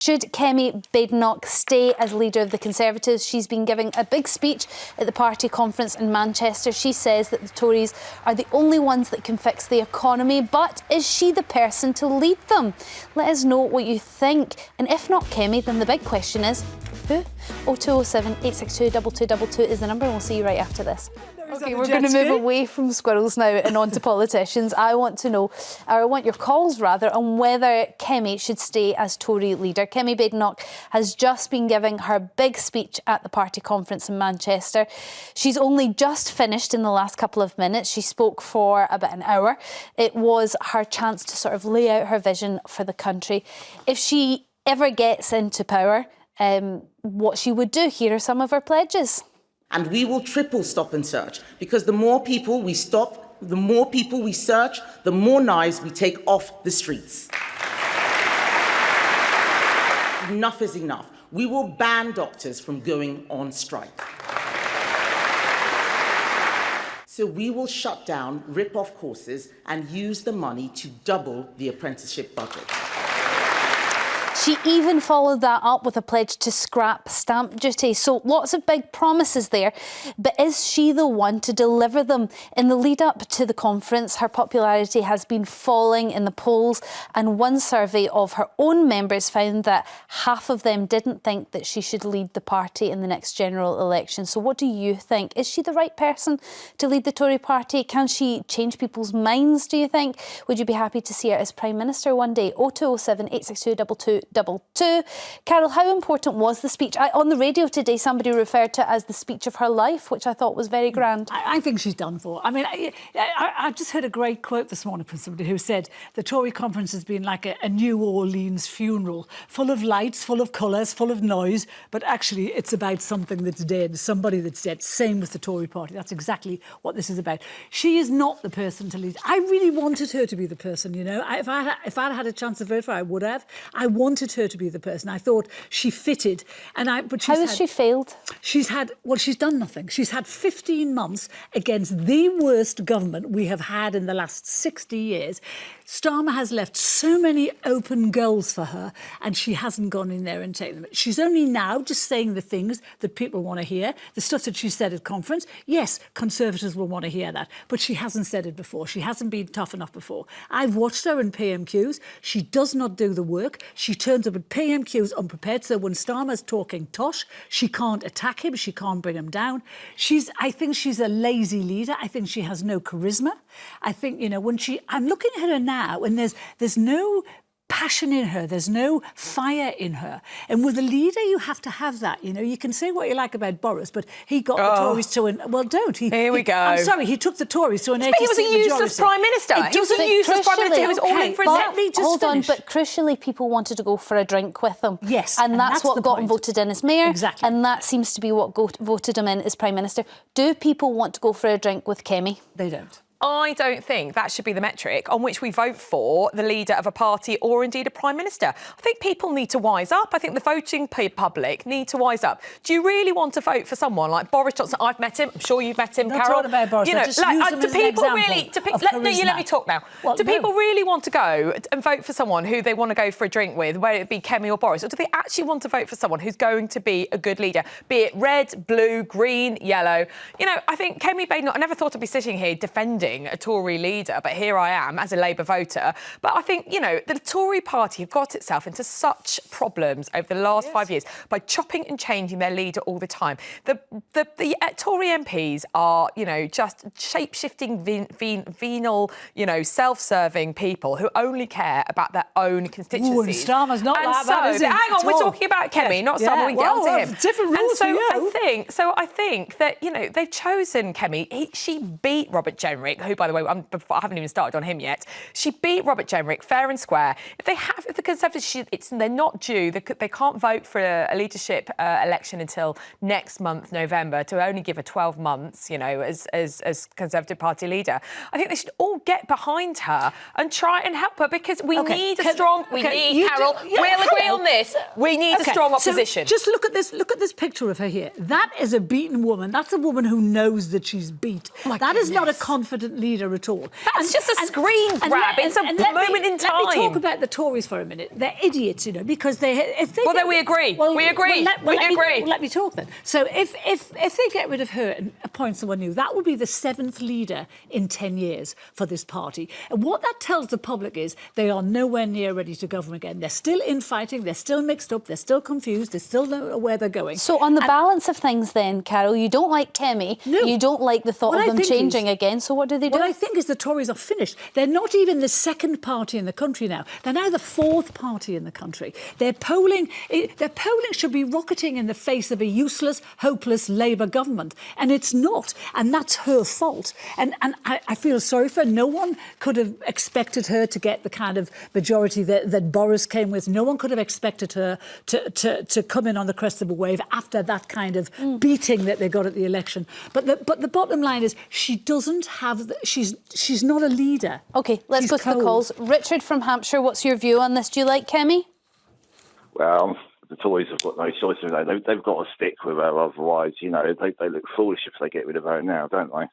Should Kemi Badenoch stay as leader of the Conservatives? She's been giving a big speech at the party conference in Manchester. She says that the Tories are the only ones that can fix the economy, but is she the person to lead them? Let us know what you think. And if not Kemi, then the big question is, who? 0207 862 2222 is the number, and we'll see you right after this. OK, we're going to move away from squirrels now and on to politicians. I want to know, or I want your calls rather, on whether Kemi should stay as Tory leader. Kemi Badenoch has just been giving her big speech at the party conference in Manchester. She's only just finished in the last couple of minutes. She spoke for about an hour. It was her chance to sort of lay out her vision for the country. If she ever gets into power, what she would do. Here are some of her pledges. And we will triple stop and search, because the more people we stop, the more people we search, the more knives we take off the streets. Enough is enough. We will ban doctors from going on strike. So we will shut down rip-off courses and use the money to double the apprenticeship budget. She even followed that up with a pledge to scrap stamp duty. So lots of big promises there. But is she the one to deliver them? In the lead up to the conference, her popularity has been falling in the polls. And one survey of her own members found that half of them didn't think that she should lead the party in the next general election. So what do you think? Is she the right person to lead the Tory party? Can she change people's minds, do you think? Would you be happy to see her as Prime Minister one day? 0207 862 2222. Carol, how important was the speech? On the radio today, somebody referred to it as the speech of her life, which I thought was very grand. I think she's done for. I mean, I've just heard a great quote this morning from somebody who said the Tory conference has been like a New Orleans funeral, full of lights, full of colours, full of noise, but actually it's about something that's dead, somebody that's dead. Same with the Tory party. That's exactly what this is about. She is not the person to lead. I really wanted her to be the person, you know. If I'd had a chance to vote for her, I would have. I wanted her to be the person. I thought she fitted. But how has she failed? She's done nothing. She's had 15 months against the worst government we have had in the last 60 years. Starmer has left so many open goals for her, and she hasn't gone in there and taken them. She's only now just saying the things that people want to hear, the stuff that she said at conference. Yes, Conservatives will want to hear that, but she hasn't said it before. She hasn't been tough enough before. I've watched her in PMQs. She does not do the work. She turns up at PMQs unprepared, so when Starmer's talking tosh, she can't attack him, she can't bring him down. I think she's a lazy leader. I think she has no charisma. I think, you know, I'm looking at her now, and there's no passion in her, there's no fire in her. And with a leader, you have to have that. You know, you can say what you like about Boris, but he got the Tories to an... Well, don't. Here we go. I'm sorry, he took the Tories to an 80-seat majority. He was a useless Prime Minister. He was a useless Prime Minister who was all in for his... Let me just finish. But crucially, people wanted to go for a drink with him. Yes. And that's what got him voted in as Mayor. Exactly. And that seems to be what voted him in as Prime Minister. Do people want to go for a drink with Kemi? They don't. I don't think that should be the metric on which we vote for the leader of a party or indeed a Prime Minister. I think people need to wise up. I think the voting public need to wise up. Do you really want to vote for someone like Boris Johnson? I've met him. I'm sure you've met him, Not Carol. talking about Boris. You know, just use him do as people an really? You let me talk now. Well, do people really want to go and vote for someone who they want to go for a drink with, whether it be Kemi or Boris, or do they actually want to vote for someone who's going to be a good leader, be it red, blue, green, yellow? You know, I think Kemi Badenoch, I never thought I'd be sitting here defending a Tory leader, but here I am as a Labour voter. But I think, you know, the Tory party have got itself into such problems over the last 5 years by chopping and changing their leader all the time. The Tory MPs are, you know, just shape-shifting, venal, you know, self-serving people who only care about their own constituencies. Ooh, and Starmer's not like that, is he? Hang on, we're talking about Kemi, not Starmer. We can get onto him. Different rules for you. I think that, you know, they've chosen Kemi. She beat Robert Jenrick, who, by the way, I haven't even started on him yet. She beat Robert Jenrick fair and square. If the Conservatives, they're not due. They can't vote for a leadership election until next month, November, to only give her 12 months, you know, as Conservative Party leader. I think they should all get behind her and try and help her, because we need a strong. We'll agree on this. We need a strong opposition. So just look at this. Look at this picture of her here. That is a beaten woman. That's a woman who knows that she's beat. That is not a confident competent leader at all. That's just a screen grab. It's a moment in time. Let me talk about the Tories for a minute. They're idiots, you know, because we agree. We agree. Let me talk then. So if they get rid of her and appoint someone new, that will be the 7th leader in 10 years for this party. And what that tells the public is they are nowhere near ready to govern again. They're still infighting, they're still mixed up, they're still confused, they still don't know where they're going. So on the balance of things then, Carol, you don't like Kemi, you don't like the thought of them changing again, so what do they do? What I think is the Tories are finished. They're not even the 2nd party in the country now. They're now the 4th party in the country. Their polling should be rocketing in the face of a useless, hopeless Labour government, and it's not, and that's her fault. And I feel sorry for her. No one could have expected her to get the kind of majority that Boris came with. No one could have expected her to come in on the crest of a wave after that kind of beating that they got at the election. But the bottom line is she doesn't have... She's not a leader. OK, let's go to the calls. Richard from Hampshire, what's your view on this? Do you like Kemi? Well, the Tories have got no choice. They've got to stick with her, otherwise, you know, they look foolish if they get rid of her now, don't they?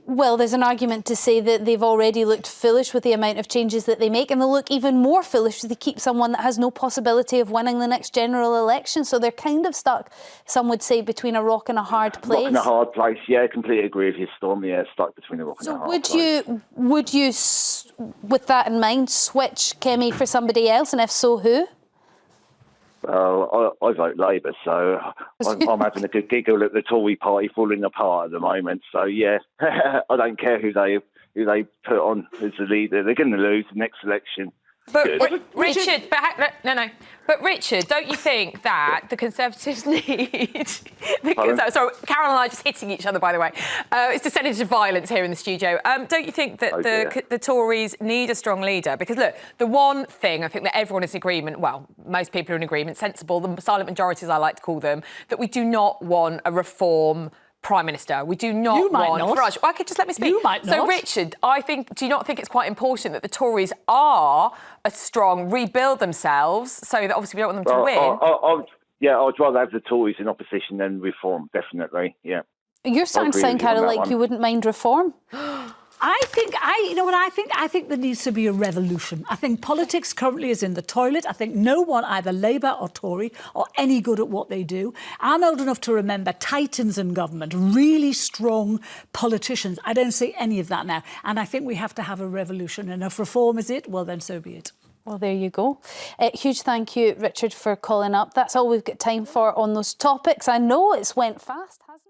Well, there's an argument to say that they've already looked foolish with the amount of changes that they make, and they'll look even more foolish if they keep someone that has no possibility of winning the next general election. So they're kind of stuck, some would say, between a rock and a hard place. Rock and a hard place, yeah, completely agree with you, Storm. Yeah, stuck between a rock and a hard place. So would you, with that in mind, switch Kemi for somebody else, and if so, who? Well, I vote Labour, so I'm having a good giggle at the Tory party falling apart at the moment. So yeah, I don't care who they put on as the leader. They're going to lose the next election. But Richard, But Richard, don't you think that the Conservatives need... Sorry, Carol and I are just hitting each other, by the way. It's descended to violence here in the studio. Don't you think that the Tories need a strong leader? Because, look, the one thing I think that everyone is in agreement, well, most people are in agreement, sensible, the silent majorities I like to call them, that we do not want a reform Prime Minister. We do not want Farage. Okay, just let me speak. You might not. So, Richard, do you not think it's quite important that the Tories are a strong, rebuild themselves, so that obviously we don't want them to win? I'd rather have the Tories in opposition than reform, definitely, yeah. You're starting to sound, Carol, like you wouldn't mind reform. I think there needs to be a revolution. I think politics currently is in the toilet. I think no one, either Labour or Tory, are any good at what they do. I'm old enough to remember titans in government, really strong politicians. I don't see any of that now. And I think we have to have a revolution. And if reform is it, well, then so be it. Well, there you go. Huge thank you, Richard, for calling up. That's all we've got time for on those topics. I know it's went fast, hasn't it?